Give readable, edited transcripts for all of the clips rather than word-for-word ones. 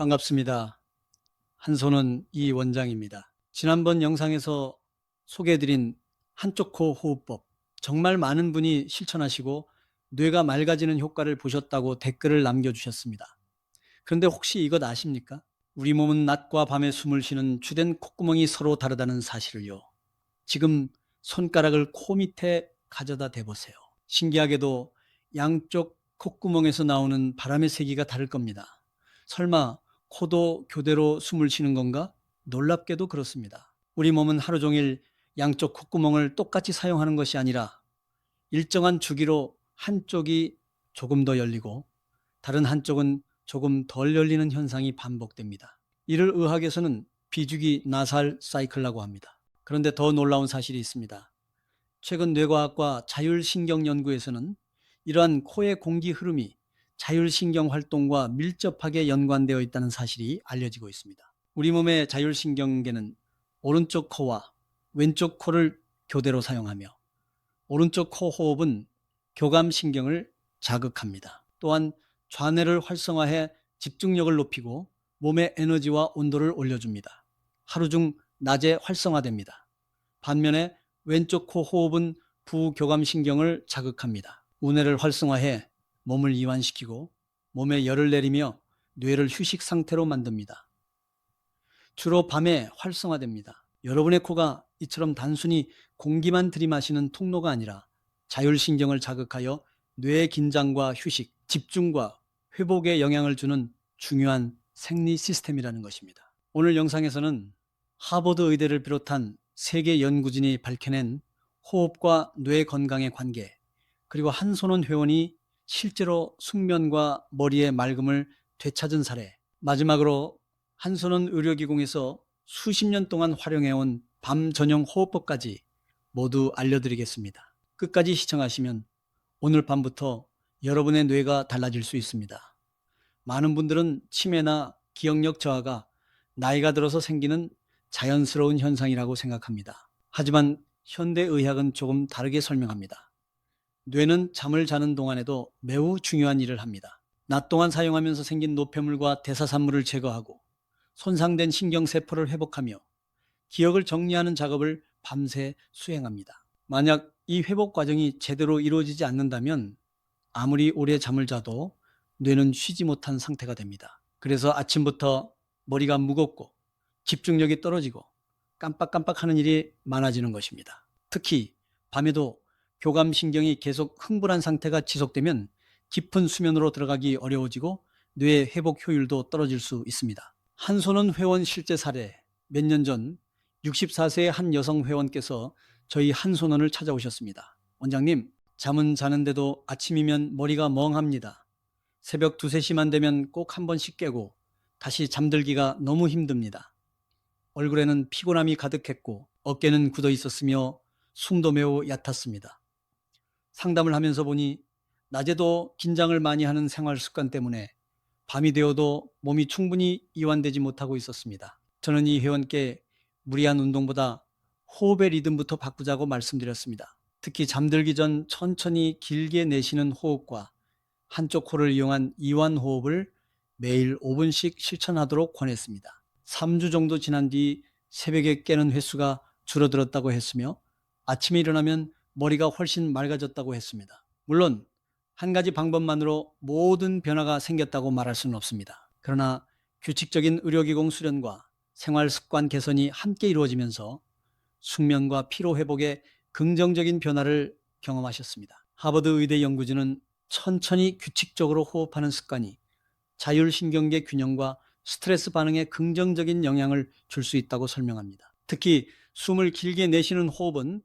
반갑습니다. 한손은 이 원장입니다. 지난번 영상에서 소개해드린 한쪽 코 호흡법, 정말 많은 분이 실천하시고 뇌가 맑아지는 효과를 보셨다고 댓글을 남겨주셨습니다. 그런데 혹시 이것 아십니까? 우리 몸은 낮과 밤에 숨을 쉬는 주된 콧구멍이 서로 다르다는 사실을요. 지금 손가락을 코 밑에 가져다 대보세요. 신기하게도 양쪽 콧구멍에서 나오는 바람의 세기가 다를 겁니다. 설마 코도 교대로 숨을 쉬는 건가? 놀랍게도 그렇습니다. 우리 몸은 하루 종일 양쪽 콧구멍을 똑같이 사용하는 것이 아니라 일정한 주기로 한쪽이 조금 더 열리고 다른 한쪽은 조금 덜 열리는 현상이 반복됩니다. 이를 의학에서는 비주기 나살 사이클이라고 합니다. 그런데 더 놀라운 사실이 있습니다. 최근 뇌과학과 자율신경 연구에서는 이러한 코의 공기 흐름이 자율신경 활동과 밀접하게 연관되어 있다는 사실이 알려지고 있습니다. 우리 몸의 자율신경계는 오른쪽 코와 왼쪽 코를 교대로 사용하며 오른쪽 코 호흡은 교감신경을 자극합니다. 또한 좌뇌를 활성화해 집중력을 높이고 몸의 에너지와 온도를 올려줍니다. 하루 중 낮에 활성화됩니다. 반면에 왼쪽 코 호흡은 부교감신경을 자극합니다. 우뇌를 활성화해 몸을 이완시키고 몸에 열을 내리며 뇌를 휴식 상태로 만듭니다. 주로 밤에 활성화됩니다. 여러분의 코가 이처럼 단순히 공기만 들이마시는 통로가 아니라 자율신경을 자극하여 뇌의 긴장과 휴식, 집중과 회복에 영향을 주는 중요한 생리 시스템이라는 것입니다. 오늘 영상에서는 하버드 의대를 비롯한 세계 연구진이 밝혀낸 호흡과 뇌 건강의 관계, 그리고 한손원 회원이 실제로 숙면과 머리의 맑음을 되찾은 사례, 마지막으로 한손원 의료기공에서 수십 년 동안 활용해온 밤 전용 호흡법까지 모두 알려드리겠습니다. 끝까지 시청하시면 오늘 밤부터 여러분의 뇌가 달라질 수 있습니다. 많은 분들은 치매나 기억력 저하가 나이가 들어서 생기는 자연스러운 현상이라고 생각합니다. 하지만 현대의학은 조금 다르게 설명합니다. 뇌는 잠을 자는 동안에도 매우 중요한 일을 합니다. 낮 동안 사용하면서 생긴 노폐물과 대사산물을 제거하고 손상된 신경세포를 회복하며 기억을 정리하는 작업을 밤새 수행합니다. 만약 이 회복 과정이 제대로 이루어지지 않는다면 아무리 오래 잠을 자도 뇌는 쉬지 못한 상태가 됩니다. 그래서 아침부터 머리가 무겁고 집중력이 떨어지고 깜빡깜빡하는 일이 많아지는 것입니다. 특히 밤에도 교감신경이 계속 흥분한 상태가 지속되면 깊은 수면으로 들어가기 어려워지고 뇌의 회복 효율도 떨어질 수 있습니다. 한손원 회원 실제 사례, 몇 년 전 64세의 한 여성 회원께서 저희 한손원을 찾아오셨습니다. 원장님, 잠은 자는데도 아침이면 머리가 멍합니다. 새벽 2, 3시만 되면 꼭 한 번씩 깨고 다시 잠들기가 너무 힘듭니다. 얼굴에는 피곤함이 가득했고 어깨는 굳어 있었으며 숨도 매우 얕았습니다. 상담을 하면서 보니 낮에도 긴장을 많이 하는 생활 습관 때문에 밤이 되어도 몸이 충분히 이완되지 못하고 있었습니다. 저는 이 회원께 무리한 운동보다 호흡의 리듬부터 바꾸자고 말씀드렸습니다. 특히 잠들기 전 천천히 길게 내쉬는 호흡과 한쪽 코를 이용한 이완 호흡을 매일 5분씩 실천하도록 권했습니다. 3주 정도 지난 뒤 새벽에 깨는 횟수가 줄어들었다고 했으며 아침에 일어나면 머리가 훨씬 맑아졌다고 했습니다. 물론 한 가지 방법만으로 모든 변화가 생겼다고 말할 수는 없습니다. 그러나 규칙적인 의료기공 수련과 생활습관 개선이 함께 이루어지면서 숙면과 피로 회복에 긍정적인 변화를 경험하셨습니다. 하버드 의대 연구진은 천천히 규칙적으로 호흡하는 습관이 자율신경계 균형과 스트레스 반응에 긍정적인 영향을 줄 수 있다고 설명합니다. 특히 숨을 길게 내쉬는 호흡은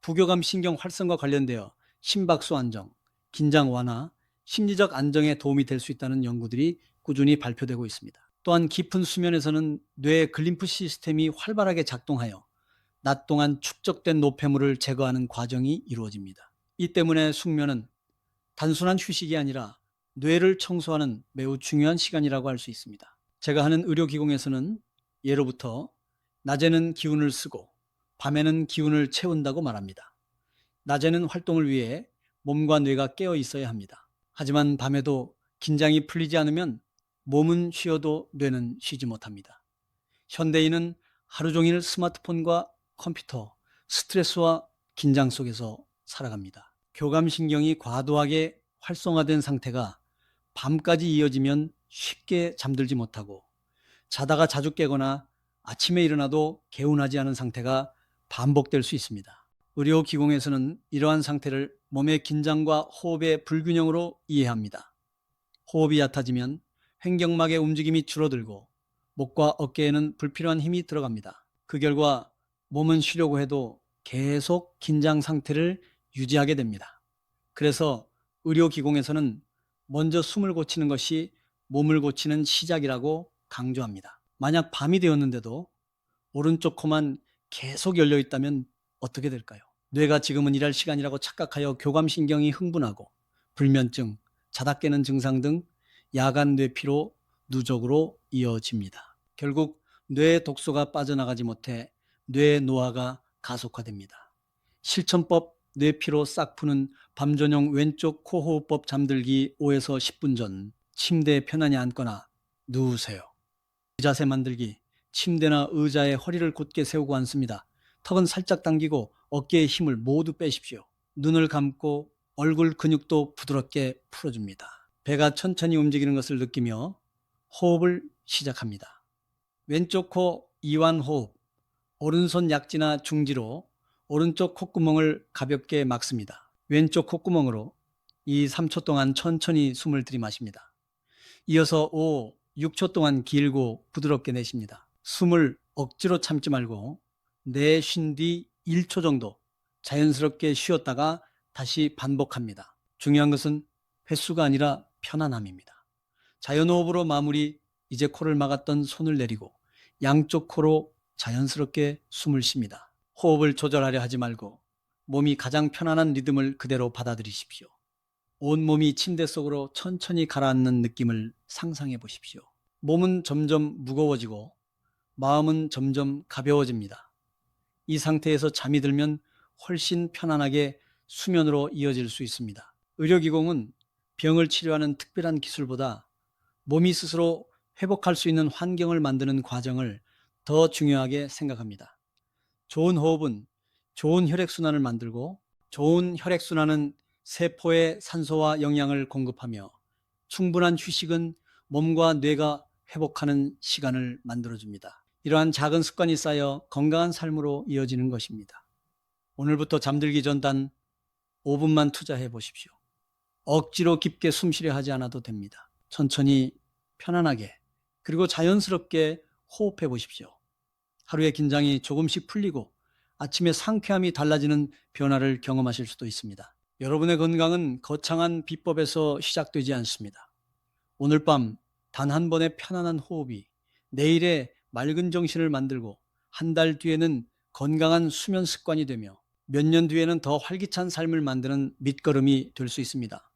부교감 신경 활성과 관련되어 심박수 안정, 긴장 완화, 심리적 안정에 도움이 될 수 있다는 연구들이 꾸준히 발표되고 있습니다. 또한 깊은 수면에서는 뇌의 글림프 시스템이 활발하게 작동하여 낮 동안 축적된 노폐물을 제거하는 과정이 이루어집니다. 이 때문에 숙면은 단순한 휴식이 아니라 뇌를 청소하는 매우 중요한 시간이라고 할 수 있습니다. 제가 하는 의료기공에서는 예로부터 낮에는 기운을 쓰고 밤에는 기운을 채운다고 말합니다. 낮에는 활동을 위해 몸과 뇌가 깨어 있어야 합니다. 하지만 밤에도 긴장이 풀리지 않으면 몸은 쉬어도 뇌는 쉬지 못합니다. 현대인은 하루 종일 스마트폰과 컴퓨터, 스트레스와 긴장 속에서 살아갑니다. 교감신경이 과도하게 활성화된 상태가 밤까지 이어지면 쉽게 잠들지 못하고 자다가 자주 깨거나 아침에 일어나도 개운하지 않은 상태가 반복될 수 있습니다. 의료기공에서는 이러한 상태를 몸의 긴장과 호흡의 불균형으로 이해합니다. 호흡이 얕아지면 횡격막의 움직임이 줄어들고 목과 어깨에는 불필요한 힘이 들어갑니다. 그 결과 몸은 쉬려고 해도 계속 긴장 상태를 유지하게 됩니다. 그래서 의료기공에서는 먼저 숨을 고치는 것이 몸을 고치는 시작이라고 강조합니다. 만약 밤이 되었는데도 오른쪽 코만 계속 열려 있다면 어떻게 될까요? 뇌가 지금은 일할 시간이라고 착각하여 교감신경이 흥분하고 불면증, 자다 깨는 증상 등 야간 뇌피로 누적으로 이어집니다. 결국 뇌의 독소가 빠져나가지 못해 뇌 노화가 가속화됩니다. 실천법 뇌피로 싹 푸는 밤 전용 왼쪽 코호흡법 잠들기 5에서 10분 전 침대에 편안히 앉거나 누우세요. 자세 만들기. 침대나 의자에 허리를 곧게 세우고 앉습니다. 턱은 살짝 당기고 어깨에 힘을 모두 빼십시오. 눈을 감고 얼굴 근육도 부드럽게 풀어줍니다. 배가 천천히 움직이는 것을 느끼며 호흡을 시작합니다. 왼쪽 코 이완 호흡, 오른손 약지나 중지로 오른쪽 콧구멍을 가볍게 막습니다. 왼쪽 콧구멍으로 2, 3초 동안 천천히 숨을 들이마십니다. 이어서 5, 6초 동안 길고 부드럽게 내쉽니다. 숨을 억지로 참지 말고 내쉰 뒤 1초 정도 자연스럽게 쉬었다가 다시 반복합니다. 중요한 것은 횟수가 아니라 편안함입니다. 자연호흡으로 마무리. 이제 코를 막았던 손을 내리고 양쪽 코로 자연스럽게 숨을 쉽니다. 호흡을 조절하려 하지 말고 몸이 가장 편안한 리듬을 그대로 받아들이십시오. 온몸이 침대 속으로 천천히 가라앉는 느낌을 상상해 보십시오. 몸은 점점 무거워지고 마음은 점점 가벼워집니다. 이 상태에서 잠이 들면 훨씬 편안하게 수면으로 이어질 수 있습니다. 의료기공은 병을 치료하는 특별한 기술보다 몸이 스스로 회복할 수 있는 환경을 만드는 과정을 더 중요하게 생각합니다. 좋은 호흡은 좋은 혈액순환을 만들고 좋은 혈액순환은 세포에 산소와 영양을 공급하며 충분한 휴식은 몸과 뇌가 회복하는 시간을 만들어줍니다. 이러한 작은 습관이 쌓여 건강한 삶으로 이어지는 것입니다. 오늘부터 잠들기 전 단 5분만 투자해 보십시오. 억지로 깊게 숨 쉬려 하지 않아도 됩니다. 천천히 편안하게 그리고 자연스럽게 호흡해 보십시오. 하루의 긴장이 조금씩 풀리고 아침에 상쾌함이 달라지는 변화를 경험하실 수도 있습니다. 여러분의 건강은 거창한 비법에서 시작되지 않습니다. 오늘 밤 단 한 번의 편안한 호흡이 내일의 맑은 정신을 만들고 한 달 뒤에는 건강한 수면 습관이 되며 몇 년 뒤에는 더 활기찬 삶을 만드는 밑거름이 될 수 있습니다.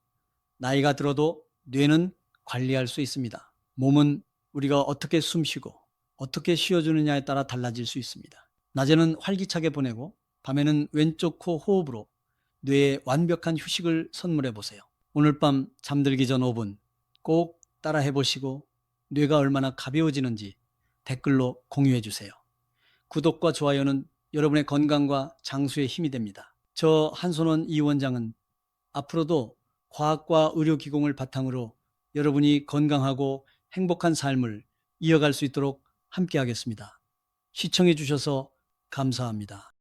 나이가 들어도 뇌는 관리할 수 있습니다. 몸은 우리가 어떻게 숨쉬고 어떻게 쉬어주느냐에 따라 달라질 수 있습니다. 낮에는 활기차게 보내고 밤에는 왼쪽 코 호흡으로 뇌에 완벽한 휴식을 선물해 보세요. 오늘 밤 잠들기 전 5분 꼭 따라 해보시고 뇌가 얼마나 가벼워지는지 댓글로 공유해 주세요. 구독과 좋아요는 여러분의 건강과 장수의 힘이 됩니다. 저 한손원 이 원장은 앞으로도 과학과 의료기공을 바탕으로 여러분이 건강하고 행복한 삶을 이어갈 수 있도록 함께 하겠습니다. 시청해 주셔서 감사합니다.